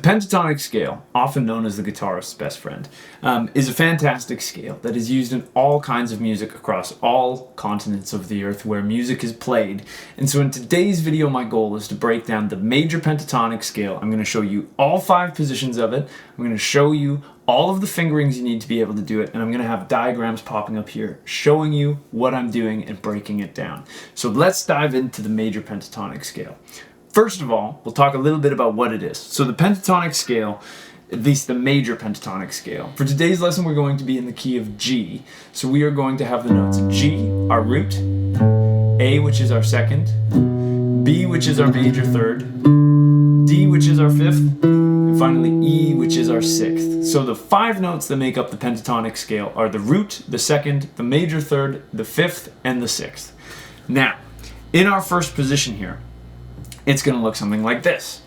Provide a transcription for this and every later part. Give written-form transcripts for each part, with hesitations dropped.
pentatonic scale, often known as the guitarist's best friend, is a fantastic scale that is used in all kinds of music across all continents of the earth where music is played. And so in today's video, my goal is to break down the major pentatonic scale. I'm going to show you all 5 positions of it. I'm going to show you all of the fingerings you need to be able to do it, and I'm going to have diagrams popping up here showing you what I'm doing and breaking it down. So let's dive into the major pentatonic scale. First of all, we'll talk a little bit about what it is. So the pentatonic scale, at least the major pentatonic scale. For today's lesson, we're going to be in the key of G. So we are going to have the notes G, our root, A, which is our second, B, which is our major third, D, which is our fifth, and finally E, which is our sixth. So the 5 notes that make up the pentatonic scale are the root, the second, the major third, the fifth, and the sixth. Now, in our first position here, it's going to look something like this.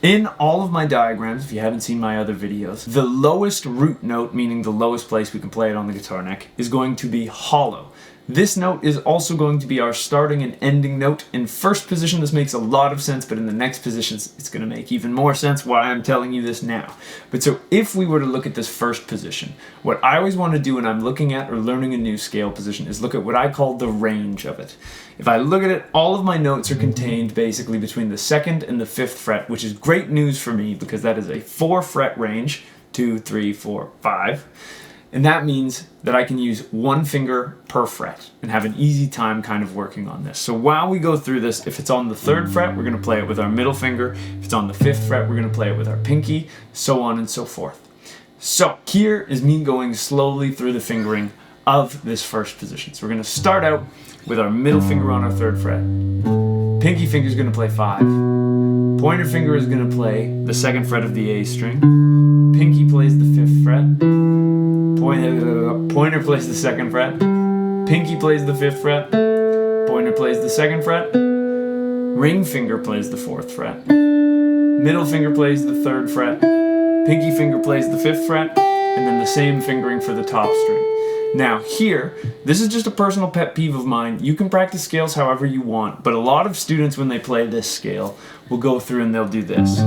In all of my diagrams, if you haven't seen my other videos, the lowest root note, meaning the lowest place we can play it on the guitar neck, is going to be hollow. This note is also going to be our starting and ending note. In first position, this makes a lot of sense, but in the next positions, it's going to make even more sense why I'm telling you this now. But so if we were to look at this first position, what I always want to do when I'm looking at or learning a new scale position is look at what I call the range of it. If I look at it, all of my notes are contained basically between the 2nd and the 5th fret, which is great news for me because that is a 4 fret range, 2, 3, 4, 5. And that means that I can use 1 finger per fret and have an easy time kind of working on this. So while we go through this, if it's on the 3rd fret, we're going to play it with our middle finger. If it's on the 5th fret, we're going to play it with our pinky, so on and so forth. So here is me going slowly through the fingering of this first position. So we're going to start out with our middle finger on our 3rd fret. Pinky finger is going to play 5. Pointer finger is going to play the 2nd fret of the A string. Pinky plays the 5th fret. Pointer plays the 2nd fret. Pinky plays the 5th fret. Pointer plays the 2nd fret. Ring finger plays the 4th fret. Middle finger plays the 3rd fret. Pinky finger plays the 5th fret. And then the same fingering for the top string. Now here, this is just a personal pet peeve of mine. You can practice scales however you want, but a lot of students when they play this scale will go through and they'll do this.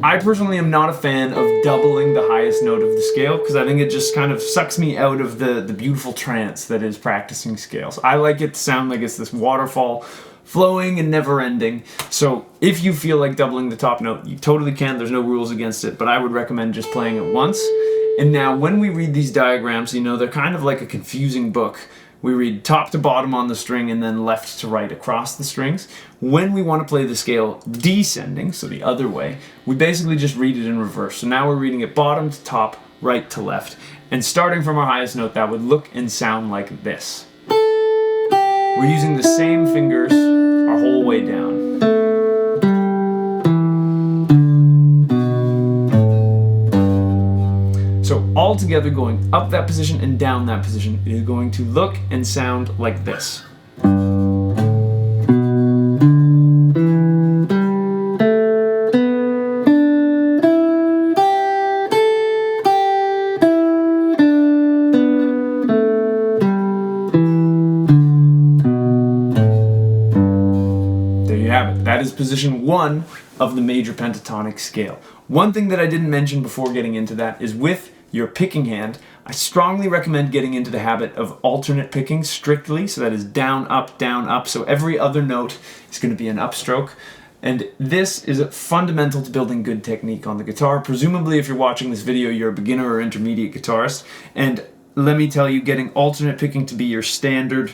I personally am not a fan of doubling the highest note of the scale because I think it just kind of sucks me out of the beautiful trance that is practicing scales. I like it to sound like it's this waterfall flowing and never ending. So if you feel like doubling the top note, you totally can. There's no rules against it, but I would recommend just playing it once. And now when we read these diagrams, you know, they're kind of like a confusing book. We read top to bottom on the string and then left to right across the strings. When we want to play the scale descending, so the other way, we basically just read it in reverse. So now we're reading it bottom to top, right to left. And starting from our highest note, that would look and sound like this. We're using the same fingers our whole way down. So all together going up that position and down that position, it is going to look and sound like this. That is position 1 of the major pentatonic scale. One thing that I didn't mention before getting into that is with your picking hand, I strongly recommend getting into the habit of alternate picking strictly, so that is down, up, so every other note is going to be an upstroke. And this is fundamental to building good technique on the guitar. Presumably if you're watching this video, you're a beginner or intermediate guitarist, and let me tell you, getting alternate picking to be your standard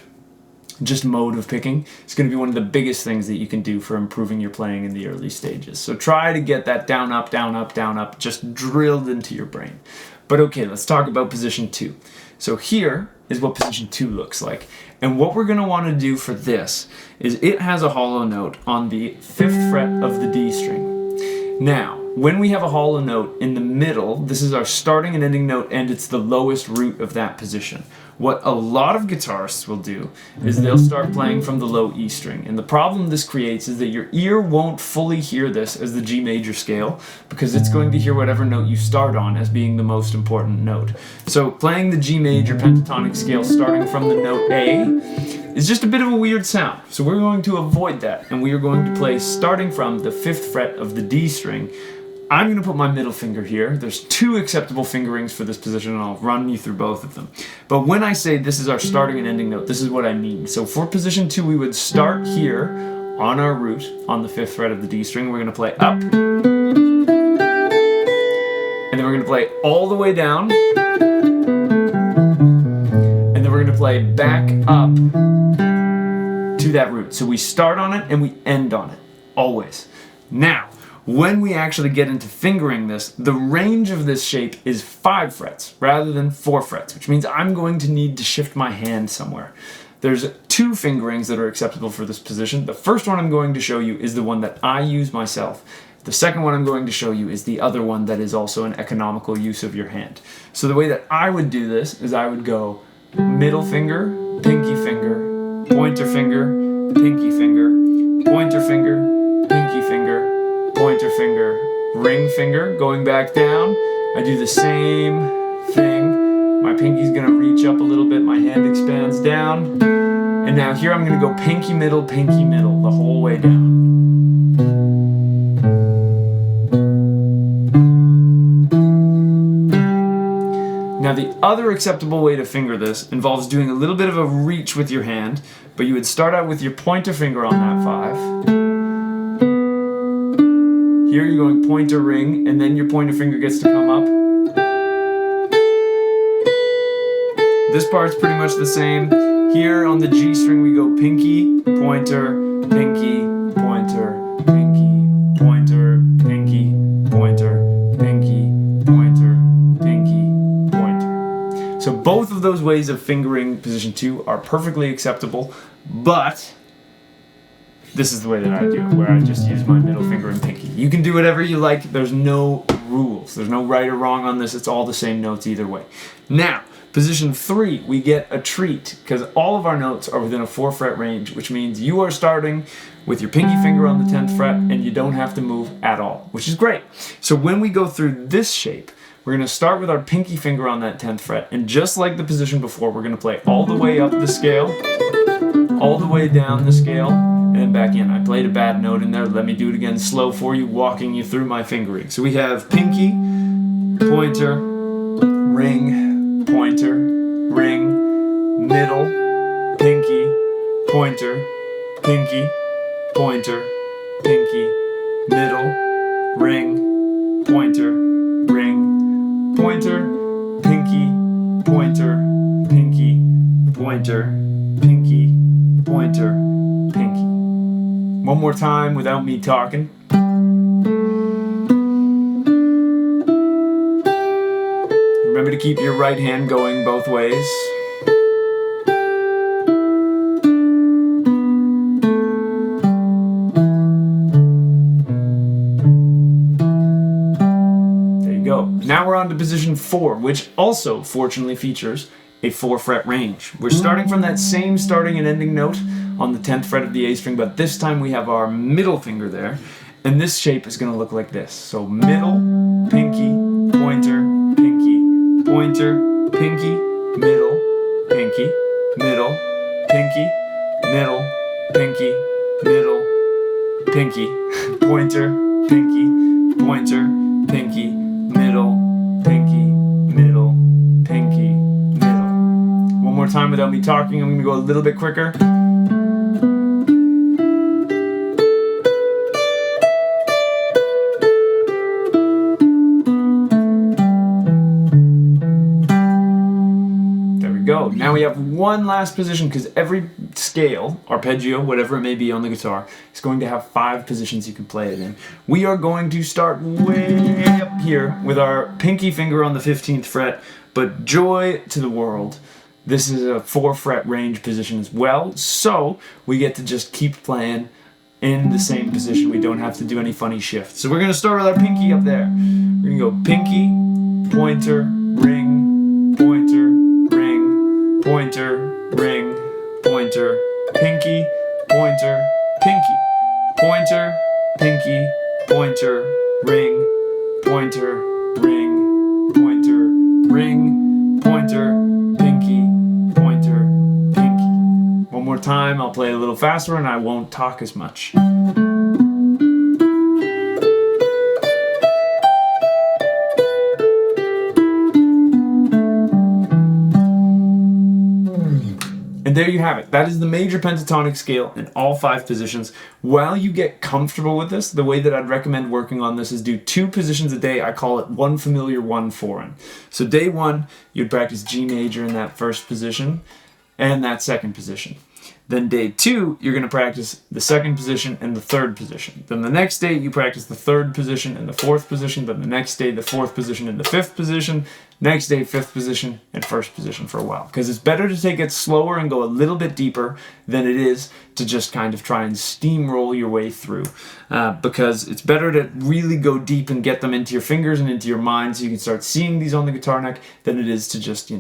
just mode of picking, it's going to be one of the biggest things that you can do for improving your playing in the early stages. So try to get that down, up, just drilled into your brain. But okay, let's talk about position 2. So here is what position 2 looks like. And what we're going to want to do for this is it has a hollow note on the 5th fret of the D string. Now, when we have a hollow note in the middle, this is our starting and ending note, and it's the lowest root of that position. What a lot of guitarists will do is they'll start playing from the low E string. And the problem this creates is that your ear won't fully hear this as the G major scale because it's going to hear whatever note you start on as being the most important note. So playing the G major pentatonic scale starting from the note A is just a bit of a weird sound. So we're going to avoid that, and we are going to play starting from the 5th fret of the D string. I'm going to put my middle finger here. There's 2 acceptable fingerings for this position, and I'll run you through both of them. But when I say this is our starting and ending note, this is what I mean. So for position 2, we would start here on our root on the 5th fret of the D string. We're going to play up, and then we're going to play all the way down, and then we're going to play back up to that root. So we start on it and we end on it, always. Now, when we actually get into fingering this, the range of this shape is 5 frets rather than 4 frets, which means I'm going to need to shift my hand somewhere. There's 2 fingerings that are acceptable for this position. The first one I'm going to show you is the one that I use myself. The second one I'm going to show you is the other one that is also an economical use of your hand. So the way that I would do this is I would go middle finger, pinky finger, pointer finger, pinky finger, pointer finger, pinky finger, pointer finger, ring finger, going back down. I do the same thing. My pinky's gonna reach up a little bit, my hand expands down. And now here I'm gonna go pinky middle, the whole way down. Now the other acceptable way to finger this involves doing a little bit of a reach with your hand, but you would start out with your pointer finger on that 5. Here you're going pointer ring, and then your pointer finger gets to come up. This part's pretty much the same. Here on the G string we go pinky, pointer, pinky, pointer, pinky, pointer, pinky, pointer, pinky, pointer, pinky, pointer. So both of those ways of fingering position 2 are perfectly acceptable, but this is the way that I do it, where I just use my middle finger and pinky. You can do whatever you like. There's no rules. There's no right or wrong on this. It's all the same notes either way. Now, position 3, we get a treat because all of our notes are within a 4 fret range, which means you are starting with your pinky finger on the 10th fret and you don't have to move at all, which is great. So when we go through this shape, we're going to start with our pinky finger on that 10th fret, and just like the position before, we're going to play all the way up the scale, all the way down the scale, and then back in. I played a bad note in there. Let me do it again slow for you, walking you through my fingering. So we have pinky, pointer, ring, pointer, ring, middle, pinky, pointer, pinky, pointer, pinky, middle, ring, pointer, ring, pointer, pinky, pointer, pinky, pointer, pinky, pointer, pinky. One more time without me talking. Remember to keep your right hand going both ways. There you go. Now we're on to position 4, which also fortunately features a 4 fret range. We're starting from that same starting and ending note on the 10th fret of the A string, but this time we have our middle finger there, and this shape is going to look like this. So middle, pinky, pointer, pinky, pointer, pinky, middle, pinky, middle, pinky, middle, pinky, middle, pinky, pointer, pinky, pointer, pinky, middle, pinky, middle, pinky, middle. One more time without me talking. I'm going to go a little bit quicker. Go. Now we have one last position because every scale, arpeggio, whatever it may be on the guitar, is going to have 5 positions you can play it in. We are going to start way up here with our pinky finger on the 15th fret, but joy to the world, this is a 4 fret range position as well, so we get to just keep playing in the same position. We don't have to do any funny shifts. So we're going to start with our pinky up there. We're going to go pinky, pointer, ring, pointer, pointer, ring, pointer, pinky, pointer, pinky, pointer, pinky, pointer, ring, pointer, ring, pointer, ring, pointer, pinky, pointer, pinky. One more more time, I'll play a little faster and I won't talk as much. And there you have it. That is the Major Pentatonic Scale in all 5 positions. While you get comfortable with this, the way that I'd recommend working on this is do 2 positions a day. I call it 1 familiar, 1 foreign. So day 1, you'd practice G major in that first position and that second position. Then day 2, you're going to practice the second position and the third position. Then the next day, you practice the third position and the fourth position. Then the next day, the fourth position and the fifth position. Next day, fifth position and first position for a while. Because it's better to take it slower and go a little bit deeper than it is to just kind of try and steamroll your way through. Because it's better to really go deep and get them into your fingers and into your mind so you can start seeing these on the guitar neck than it is to just,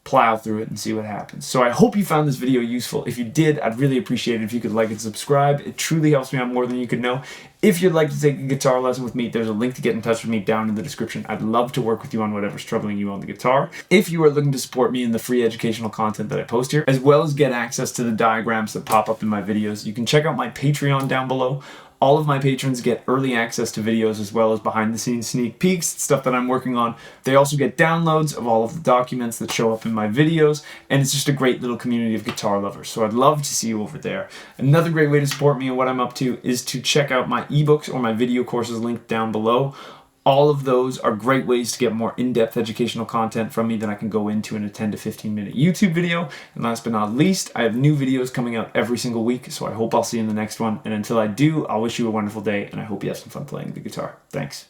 plow through it and see what happens. So I hope you found this video useful. If you did, I'd really appreciate it if you could like and subscribe. It truly helps me out more than you could know. If you'd like to take a guitar lesson with me, there's a link to get in touch with me down in the description. I'd love to work with you on whatever's troubling you on the guitar. If you are looking to support me in the free educational content that I post here, as well as get access to the diagrams that pop up in my videos, you can check out my Patreon down below. All of my patrons get early access to videos as well as behind-the-scenes sneak peeks, stuff that I'm working on. They also get downloads of all of the documents that show up in my videos, and it's just a great little community of guitar lovers, so I'd love to see you over there. Another great way to support me and what I'm up to is to check out my ebooks or my video courses linked down below. All of those are great ways to get more in-depth educational content from me than I can go into in a 10 to 15 minute YouTube video. And last but not least, I have new videos coming out every single week, so I hope I'll see you in the next one. And until I do, I'll wish you a wonderful day, and I hope you have some fun playing the guitar. Thanks.